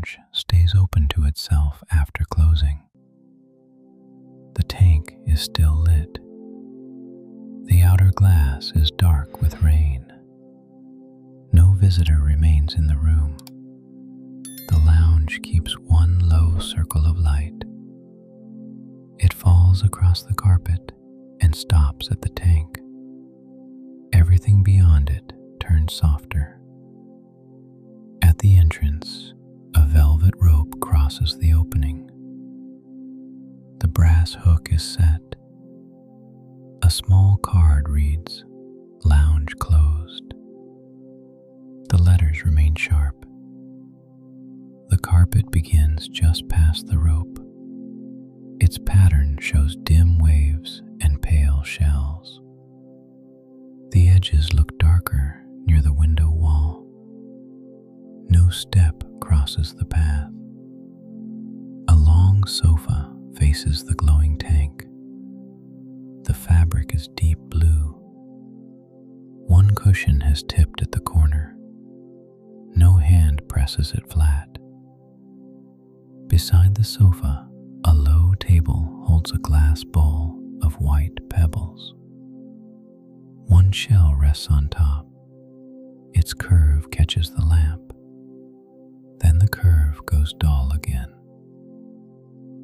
latch stays open to itself after closing. The tank is still lit. The outer glass is dark with rain. No visitor remains in the room. The lounge keeps one low circle of light. It falls across the carpet and stops at the tank. Everything beyond it turns softer. At the entrance, a velvet rope crosses the opening. The brass hook is set. A small card reads, "Lounge closed." The letters remain sharp. The carpet begins just past the rope. Its pattern shows dim waves and pale shells. The edges look darker near the window wall. No step crosses the path. A long sofa faces the glowing tank. The fabric is deep blue. One cushion has tipped at the corner. No hand presses it flat. Beside the sofa, a low table holds a glass bowl of white pebbles. One shell rests on top. Its curve catches the lamp. Then the curve goes dull again.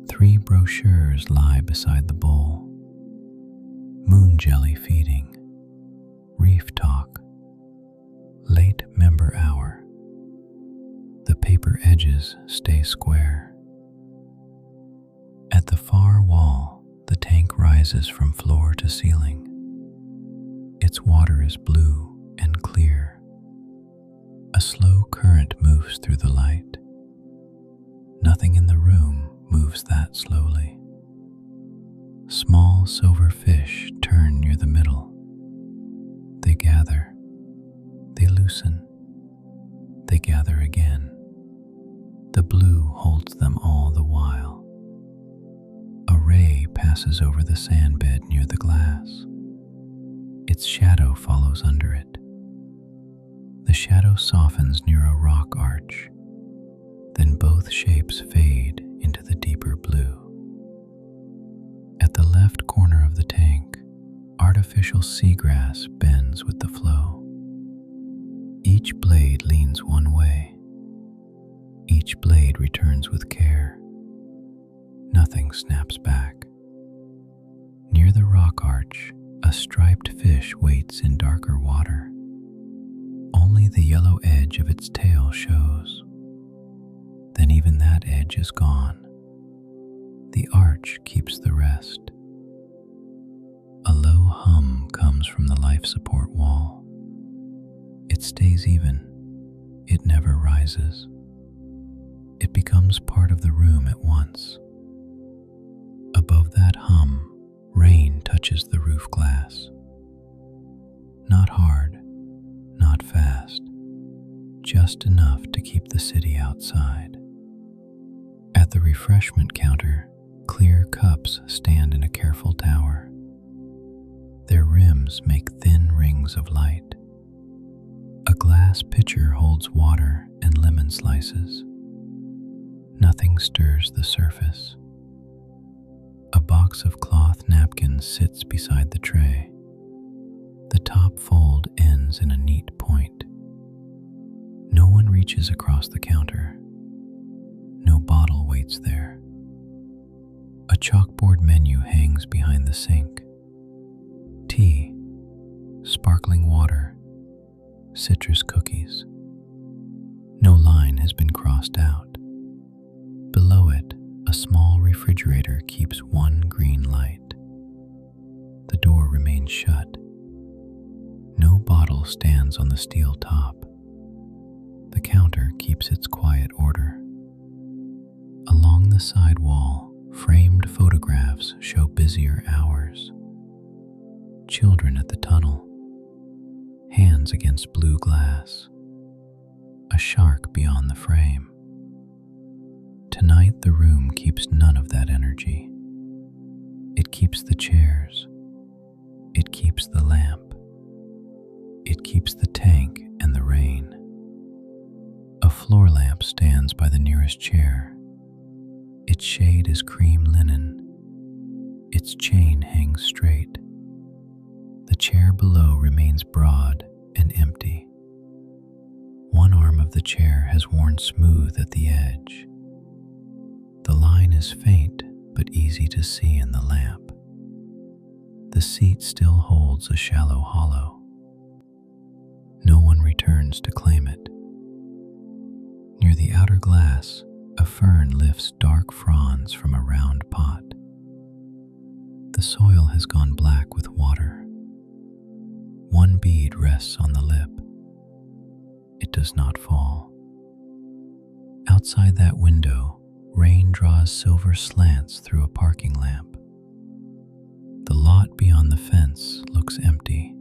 3 brochures lie beside the bowl. Moon jelly feeding, reef talk, late member hour. The paper edges stay square. At the far wall, the tank rises from floor to ceiling. Its water is blue and clear. A slow current moves through the light. Nothing in the room moves that slowly. Small silver fish turn near the middle. They gather. They loosen. They gather again. The blue holds them all the while. A ray passes over the sandbed near the glass. Its shadow follows under it. The shadow softens near a rock arch. Then both shapes fade into the deeper blue. At the left corner of the tank, artificial seagrass bends with the flow. Each blade leans one way. Each blade returns with care. Nothing snaps back. Near the rock arch, a striped fish waits in darker water. Only the yellow edge of its tail shows. Then even that edge is gone. The arch keeps the rest. A low hum comes from the life support wall. It stays even. It never rises. It becomes part of the room at once. Above that hum, rain touches the roof glass. Not hard, not fast, just enough to keep the city outside. At the refreshment counter, clear cups stand in a careful tower. Their rims make thin rings of light. A glass pitcher holds water and lemon slices. Nothing stirs the surface. A box of cloth napkins sits beside the tray. The top fold ends in a neat point. No one reaches across the counter. No bottle waits there. A chalkboard menu hangs behind the sink. Tea, sparkling water, citrus cookies. No line has been crossed out. Below it, a small refrigerator keeps one green light. The door remains shut. No bottle stands on the steel top. The counter keeps its quiet order. Along the side wall, framed photographs show busier hours. Children at the tunnel. Hands against blue glass. A shark beyond the frame. Tonight the room keeps none of that energy. It keeps the chairs. It keeps the lamp. It keeps the tank and the rain. A floor lamp stands stands by the nearest chair. Its shade is cream linen. Its chain hangs straight. The chair below remains broad and empty. One arm of the chair has worn smooth at the edge. The line is faint but easy to see in the lamp. The seat still holds a shallow hollow. No one returns to claim it. Near the outer glass, a fern lifts dark fronds from a round pot. The soil has gone black with water. One bead rests on the lip. It does not fall. Outside that window, rain draws silver slants through a parking lamp. The lot beyond the fence looks empty.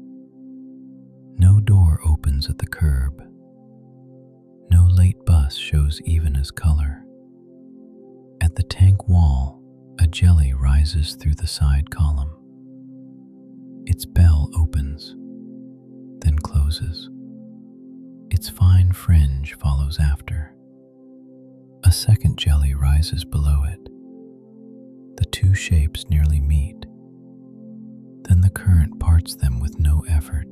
No door opens at the curb. No late bus shows even as color. At the tank wall, a jelly rises through the side column. Its bell opens, then closes. Its fine fringe follows after. A second jelly rises below it. The two shapes nearly meet. Then the current parts them with no effort.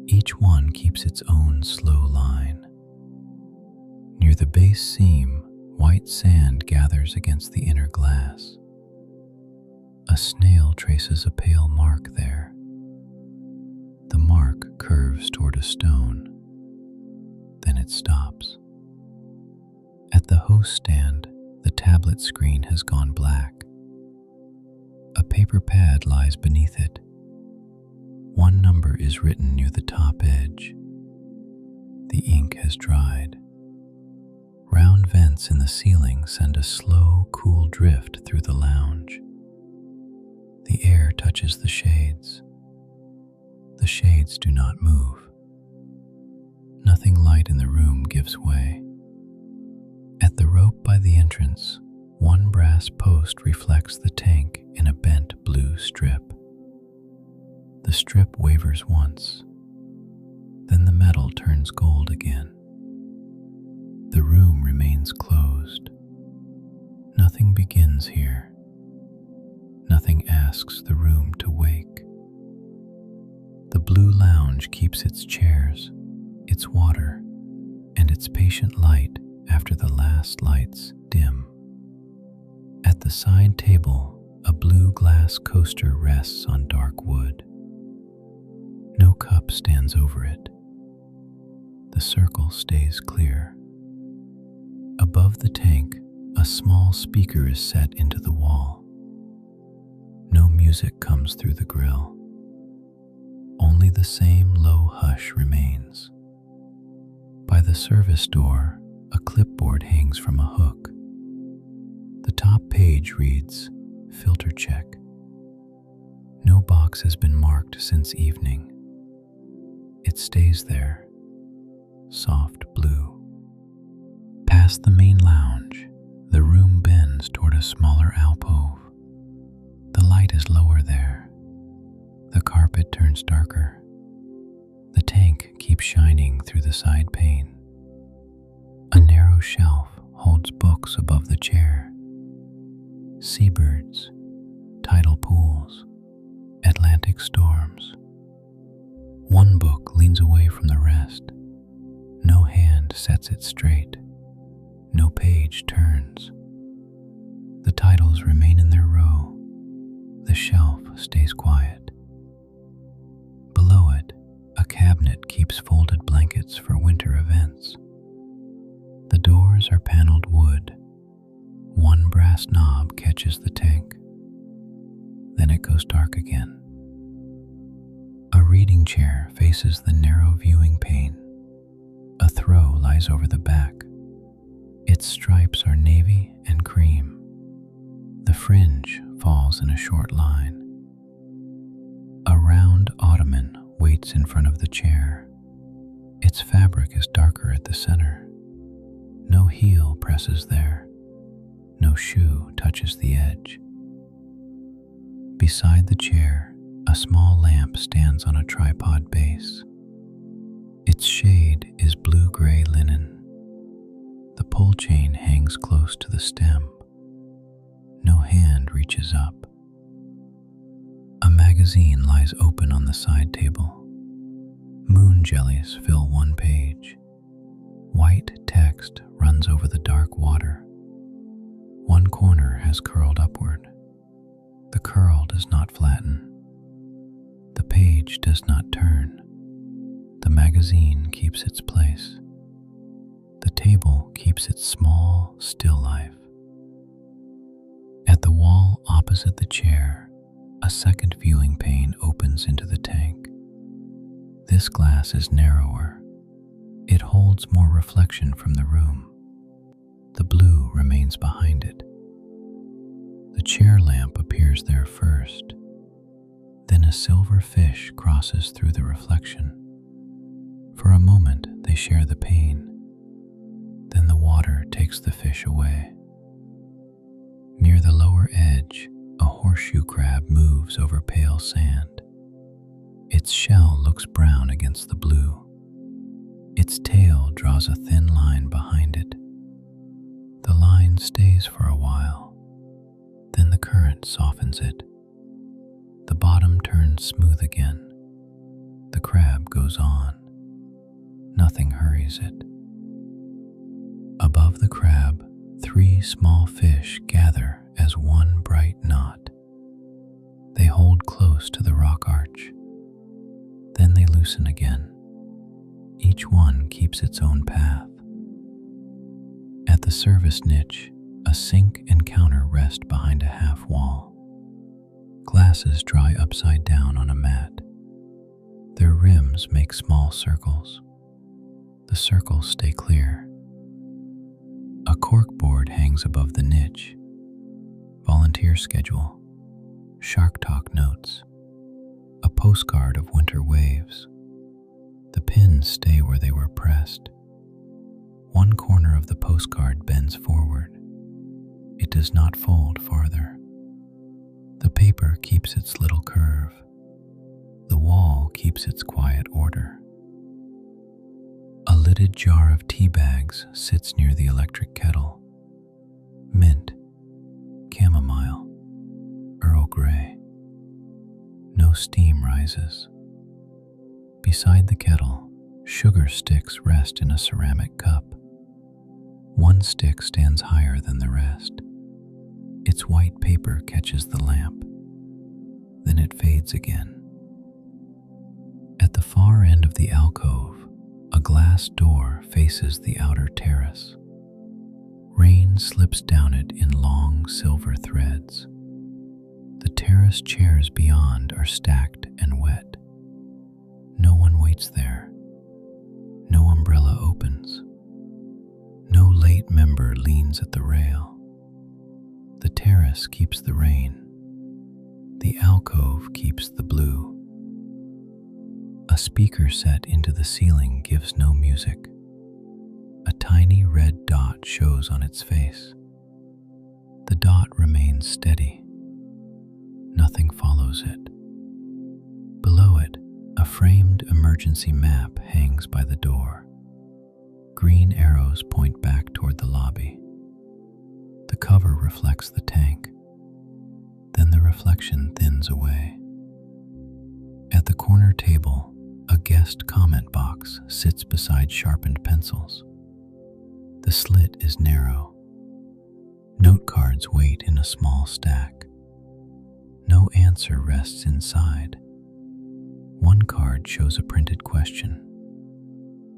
Each one keeps its own slow line. Near the base seam, white sand gathers against the inner glass. A snail traces a pale mark there. The mark curves toward a stone. Then it stops. At the host stand, the tablet screen has gone black. A paper pad lies beneath it. One number is written near the top edge. The ink has dried. Round vents in the ceiling send a slow, cool drift through the lounge. The air touches the shades. The shades do not move. Nothing light in the room gives way. At the rope by the entrance, one brass post reflects the tank in a bent blue strip. The strip wavers once. Then the metal turns gold again. The room remains closed. Nothing begins here. Nothing asks the room to wake. The blue lounge keeps its chairs, its water, and its patient light after the last lights dim. At the side table, a blue glass coaster rests on dark wood. No cup stands over it. The circle stays clear. Above the tank, a small speaker is set into the wall. No music comes through the grill. Only the same low hush remains. By the service door, a clipboard hangs from a hook. The top page reads, "Filter check." No box has been marked since evening. It stays there, soft blue. Past the main lounge, the room bends toward a smaller alcove. The light is lower there. The carpet turns darker. The tank keeps shining through the side pane. A narrow shelf holds books above the chair. Seabirds, tidal pools, Atlantic storms. One book leans away from the rest. No hand sets it straight. No page turns. The titles remain in their row. The shelf stays quiet. Below it, a cabinet keeps folded blankets for winter events. The doors are paneled wood. One brass knob catches the tank. Then it goes dark again. A reading chair faces the narrow viewing pane. A throw lies over the back. Its stripes are navy and cream. The fringe falls in a short line. A round ottoman waits in front of the chair. Its fabric is darker at the center. No heel presses there. No shoe touches the edge. Beside the chair, a small lamp stands on a tripod base. Its shade is blue-gray linen. pull chain hangs close to the stem. No hand reaches up. A magazine lies open on the side table. Moon jellies fill one page. White text runs over the dark water. One corner has curled upward. The curl does not flatten. The page does not turn. The magazine keeps its place. The table keeps its small, still life. At the wall opposite the chair, a second viewing pane opens into the tank. This glass is narrower. It holds more reflection from the room. The blue remains behind it. The chair lamp appears there first. Then a silver fish crosses through the reflection. For a moment they share the pane. Then the water takes the fish away. Near the lower edge, a horseshoe crab moves over pale sand. Its shell looks brown against the blue. Its tail draws a thin line behind it. The line stays for a while. Then the current softens it. The bottom turns smooth again. The crab goes on. Nothing hurries it. Above the crab, 3 small fish gather as one bright knot. They hold close to the rock arch. Then they loosen again. Each one keeps its own path. At the service niche, a sink and counter rest behind a half wall. Glasses dry upside down on a mat. Their rims make small circles. The circles stay clear. A corkboard hangs above the niche. Volunteer schedule, Shark Talk notes, a postcard of winter waves. The pins stay where they were pressed. One corner of the postcard bends forward. It does not fold farther. The paper keeps its little curve. The wall keeps its quiet order. A lidded jar of tea bags sits near the electric kettle. Mint, chamomile, Earl Grey. No steam rises. Beside the kettle, sugar sticks rest in a ceramic cup. One stick stands higher than the rest. Its white paper catches the lamp. Then it fades again. At the far end of the alcove, a glass door faces the outer terrace. Rain slips down it in long silver threads. The terrace chairs beyond are stacked and wet. No one waits there. No umbrella opens. No late member leans at the rail. The terrace keeps the rain. The alcove keeps the blue. A speaker set into the ceiling gives no music. A tiny red dot shows on its face. The dot remains steady. Nothing follows it. Below it, a framed emergency map hangs by the door. Green arrows point back toward the lobby. The cover reflects the tank. Then the reflection thins away. At the corner table, a guest comment box sits beside sharpened pencils. The slit is narrow. Note cards wait in a small stack. No answer rests inside. One card shows a printed question.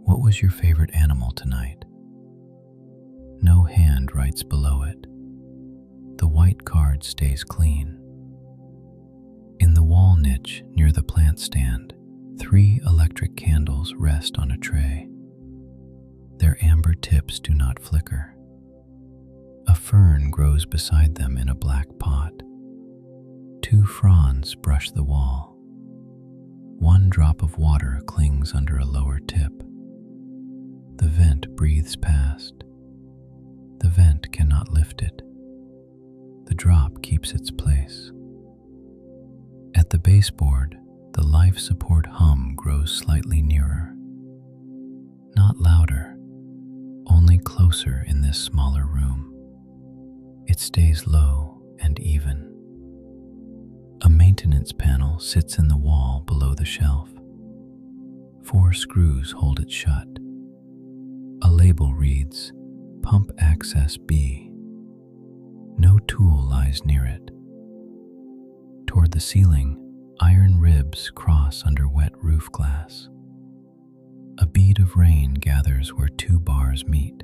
What was your favorite animal tonight? No hand writes below it. The white card stays clean. In the wall niche near the plant stand, 3 electric candles rest on a tray. Their amber tips do not flicker. A fern grows beside them in a black pot. 2 fronds brush the wall. One drop of water clings under a lower tip. The vent breathes past. The vent cannot lift it. The drop keeps its place. At the baseboard, the life support hum grows slightly nearer. Not louder, only closer in this smaller room. It stays low and even. A maintenance panel sits in the wall below the shelf. 4 screws hold it shut. A label reads, "Pump Access B." No tool lies near it. Toward the ceiling, iron ribs cross under wet roof glass. A bead of rain gathers where 2 bars meet.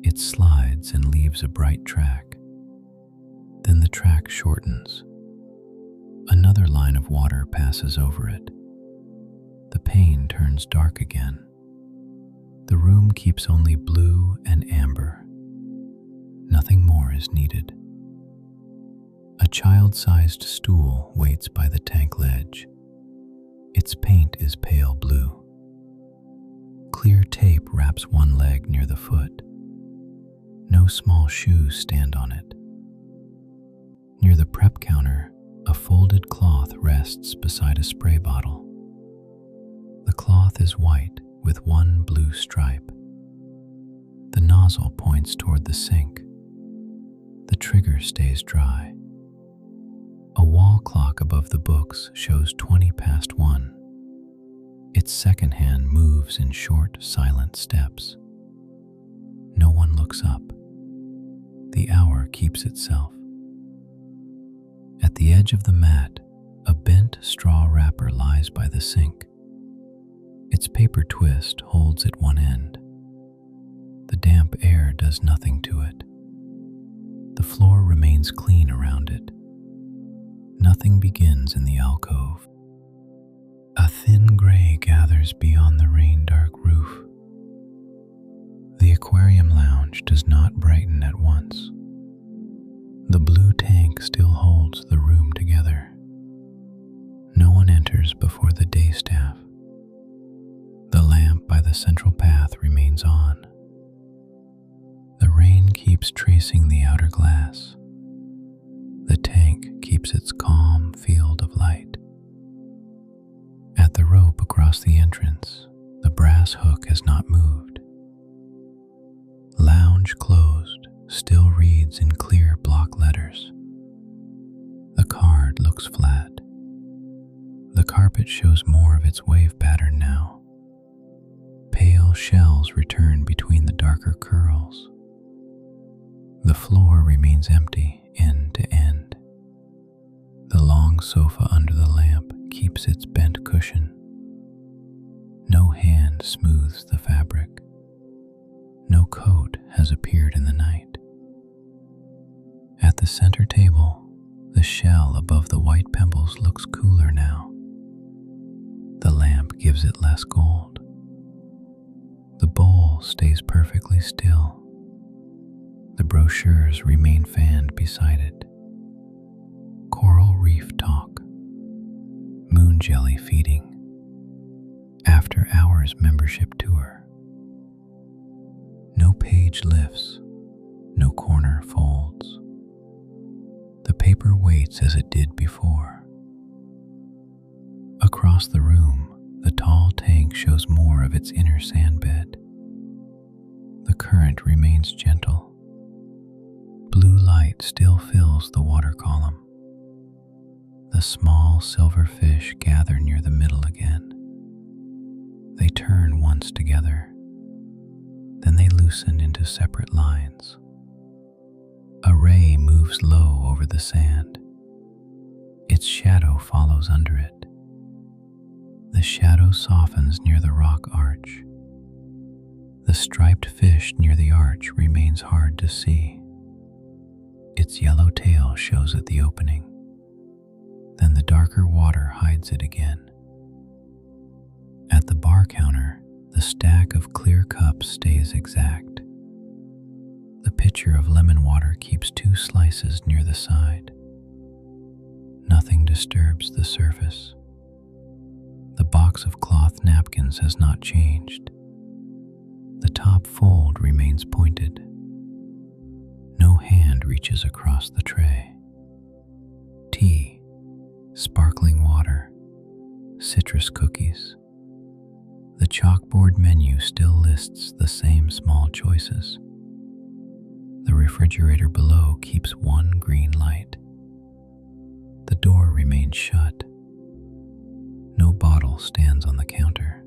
It slides and leaves a bright track. Then the track shortens. Another line of water passes over it. The pane turns dark again. The room keeps only blue and amber. Nothing more is needed. A child-sized stool waits by the tank ledge. Its paint is pale blue. Clear tape wraps one leg near the foot. No small shoes stand on it. Near the prep counter, a folded cloth rests beside a spray bottle. The cloth is white with one blue stripe. The nozzle points toward the sink. The trigger stays dry. A wall clock above the books shows 20 past 1. Its second hand moves in short, silent steps. No one looks up. The hour keeps itself. At the edge of the mat, a bent straw wrapper lies by the sink. Its paper twist holds at one end. The damp air does nothing to it. The floor remains clean around it. Nothing begins in the alcove. A thin gray gathers beyond the rain-dark roof. The aquarium lounge does not brighten at once. The blue tank still holds the room together. No one enters before the day staff. The lamp by the central path remains on. The rain keeps tracing the outer glass. The tank keeps its calm field of light. At the rope across the entrance, the brass hook has not moved. Lounge closed still reads in clear block letters. The card looks flat. The carpet shows more of its wave pattern now. Pale shells return between the darker curls. The floor remains empty end to end. The long sofa under the lamp keeps its bent cushion. No hand smooths the fabric. No coat has appeared in the night. At the center table, the shell above the white pebbles looks cooler now. The lamp gives it less gold. The bowl stays perfectly still. The brochures remain fanned beside it. Coral reef talk. Moon jelly feeding. After hours membership tour. No page lifts. No corner folds. The paper waits as it did before. Across the room, the tall tank shows more of its inner sand bed. The current remains gentle. Blue light still fills the water column. The small silver fish gather near the middle again. They turn once together. Then they loosen into separate lines. A ray moves low over the sand. Its shadow follows under it. The shadow softens near the rock arch. The striped fish near the arch remains hard to see. Its yellow tail shows at the opening. Then the darker water hides it again. At the bar counter, the stack of clear cups stays exact. The pitcher of lemon water keeps 2 slices near the side. Nothing disturbs the surface. The box of cloth napkins has not changed. The top fold remains pointed. No hand reaches across the tray. Tea, sparkling water, citrus cookies. The chalkboard menu still lists the same small choices. The refrigerator below keeps one green light. The door remains shut. No bottle stands on the counter.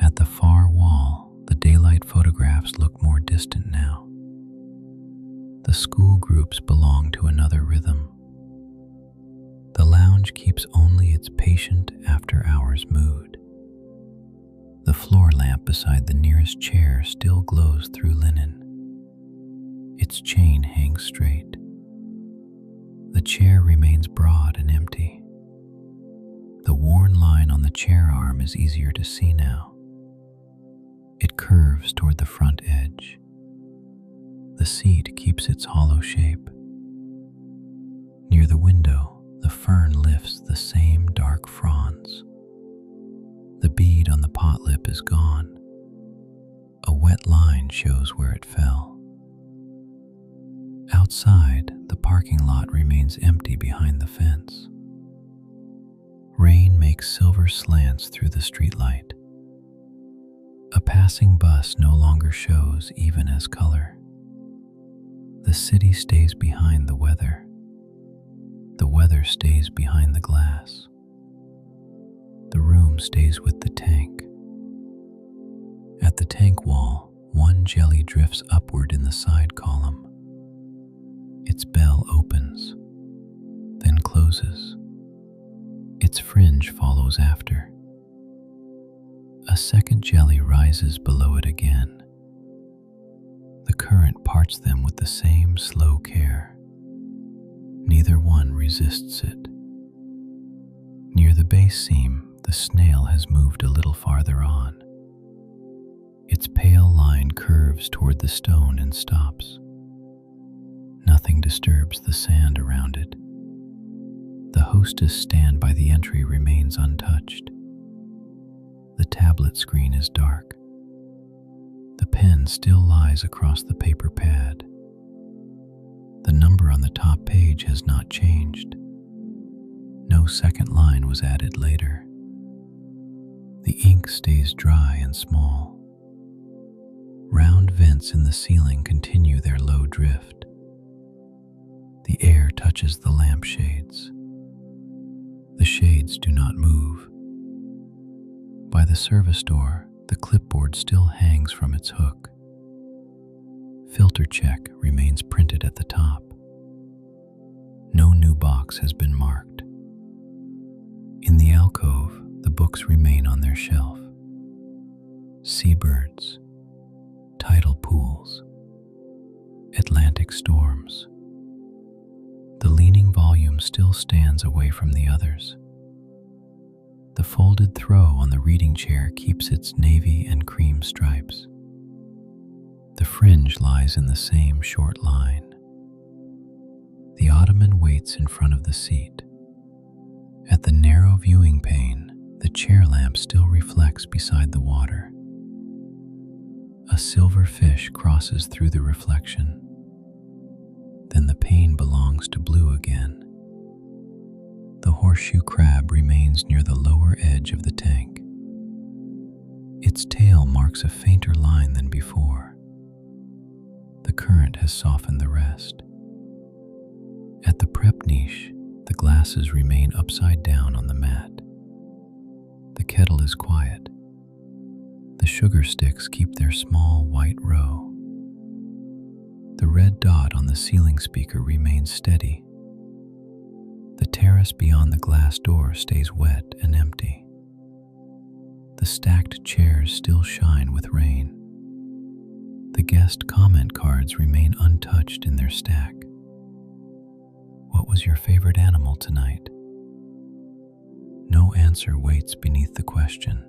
At the far wall, the daylight photographs look more distant now. The school groups belong to another rhythm. The lounge keeps only its patient after-hours mood. The floor lamp beside the nearest chair still glows through linen. Its chain hangs straight. The chair remains broad and empty. The worn line on the chair arm is easier to see now. It curves toward the front edge. The seat keeps its hollow shape. Near the window, the fern lifts the same dark fronds. The bead on the pot lip is gone. A wet line shows where it fell. Outside, the parking lot remains empty behind the fence. Rain makes silver slants through the streetlight. A passing bus no longer shows even as color. The city stays behind the weather. The weather stays behind the glass. The room stays with the tank. At the tank wall, one jelly drifts upward in the side column. Its bell opens, then closes. Its fringe follows after. A second jelly rises below it again. The current parts them with the same slow care. Neither one resists it. Near the base seam, the snail has moved a little farther on. Its pale line curves toward the stone and stops. Nothing disturbs the sand around it. The hostess stand by the entry remains untouched. The tablet screen is dark. The pen still lies across the paper pad. The number on the top page has not changed. No second line was added later. The ink stays dry and small. Round vents in the ceiling continue their low drift. The air touches the lampshades. The shades do not move. By the service door, the clipboard still hangs from its hook. Filter check remains printed at the top. No new box has been marked. In the alcove, the books remain on their shelf. Seabirds, tidal pools, Atlantic storms. The leaning volume still stands away from the others. The folded throw on the reading chair keeps its navy and cream stripes. The fringe lies in the same short line. The ottoman waits in front of the seat. At the narrow viewing pane, the chair lamp still reflects beside the water. A silver fish crosses through the reflection. Then the pane belongs to blue again. The horseshoe crab remains near the lower edge of the tank. Its tail marks a fainter line than before. The current has softened the rest. At the prep niche, the glasses remain upside down on the mat. The kettle is quiet. The sugar sticks keep their small white row. The red dot on the ceiling speaker remains steady. The terrace beyond the glass door stays wet and empty. The stacked chairs still shine with rain. The guest comment cards remain untouched in their stack. What was your favorite animal tonight? No answer waits beneath the question.